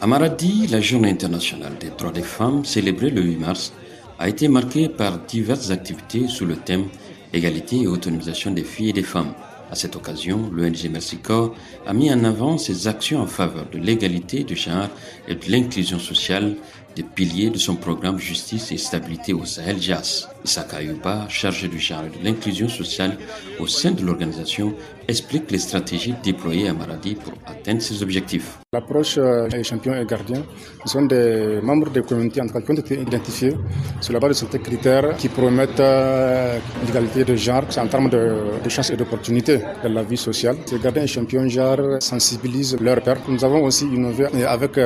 À Maradi, la Journée internationale des droits des femmes, célébrée le 8 mars, a été marquée par diverses activités sous le thème Égalité et autonomisation des filles et des femmes. À cette occasion, l'ONG Mercy Corps a mis en avant ses actions en faveur de l'égalité de genre et de l'inclusion sociale, des piliers de son programme Justice et Stabilité au Sahel JAS. Issaka Ayouba, chargé du genre et de l'inclusion sociale au sein de l'organisation, explique les stratégies déployées à Maradi pour atteindre ces objectifs. L'approche des champions et gardiens, ce sont des membres des communautés en tout cas, qui ont été identifiés sur la base de certains critères qui promettent l'égalité de genre en termes de chances et d'opportunités dans la vie sociale. Ces gardiens et champions genre sensibilisent leurs pairs. Nous avons aussi innové avec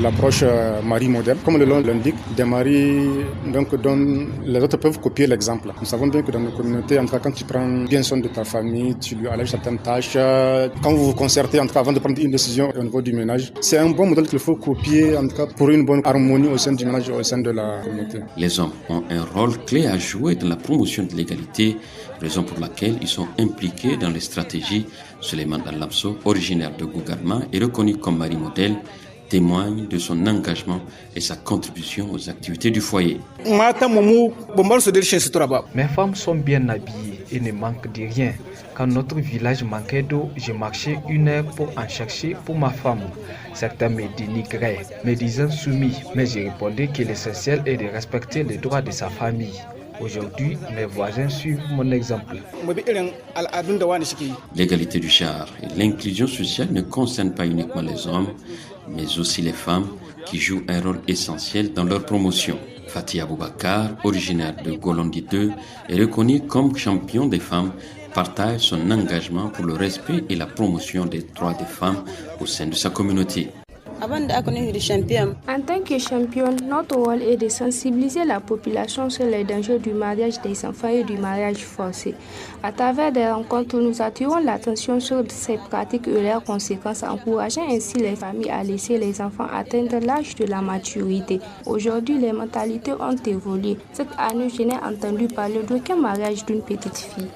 l'approche Marie modèle. Comme le nom l'indique, des maris dont les autres peuvent copier l'exemple. Nous savons bien que dans nos communautés, en tout cas, quand tu prends bien soin de ta famille, tu lui allèges certaines tâches. Quand vous vous concertez, en tout cas, avant de prendre une décision au niveau du ménage, c'est un bon modèle qu'il faut copier, en tout cas, pour une bonne harmonie au sein du ménage et au sein de la communauté. Les hommes ont un rôle clé à jouer dans la promotion de l'égalité, raison pour laquelle ils sont impliqués dans les stratégies. Suleiman Al-Lamso, originaire de Gougarma et reconnu comme mari modèle, témoigne de son engagement et sa contribution aux activités du foyer. Mes femmes sont bien habillées et ne manquent de rien. Quand notre village manquait d'eau, j'ai marché 1 heure pour en chercher pour ma femme. Certains me dénigraient, me disant soumis, mais j'ai répondu que l'essentiel est de respecter les droits de sa famille. Aujourd'hui, mes voisins suivent mon exemple. L'égalité du genre et l'inclusion sociale ne concernent pas uniquement les hommes, mais aussi les femmes qui jouent un rôle essentiel dans leur promotion. Fatih Aboubakar, originaire de Golondi 2, est reconnu comme champion des femmes, partage son engagement pour le respect et la promotion des droits des femmes au sein de sa communauté. En tant que championne, notre rôle est de sensibiliser la population sur les dangers du mariage des enfants et du mariage forcé. À travers des rencontres, nous attirons l'attention sur ces pratiques et leurs conséquences, encourageant ainsi les familles à laisser les enfants atteindre l'âge de la maturité. Aujourd'hui, les mentalités ont évolué. Cette année, je n'ai entendu parler d'aucun mariage d'une petite fille.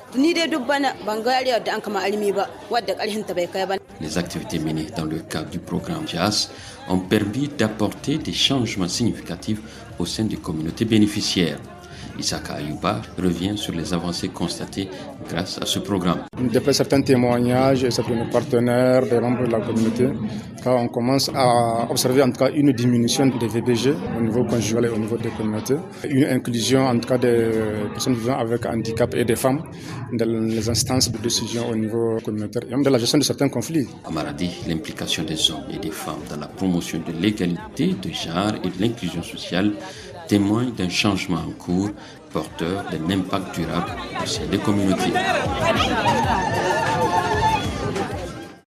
Les activités menées dans le cadre du programme JAS ont permis d'apporter des changements significatifs au sein des communautés bénéficiaires. Issaka Ayouba revient sur les avancées constatées grâce à ce programme. D'après certains témoignages et certains partenaires, des membres de la communauté, quand on commence à observer en tout cas une diminution des VBG au niveau conjugal et au niveau des communautés, une inclusion en tout cas des personnes vivant avec handicap et des femmes dans les instances de décision au niveau communautaire et même dans la gestion de certains conflits. À Maradi, l'implication des hommes et des femmes dans la promotion de l'égalité de genre et de l'inclusion sociale témoigne d'un changement en cours porteur d'un impact durable au sein des communautés.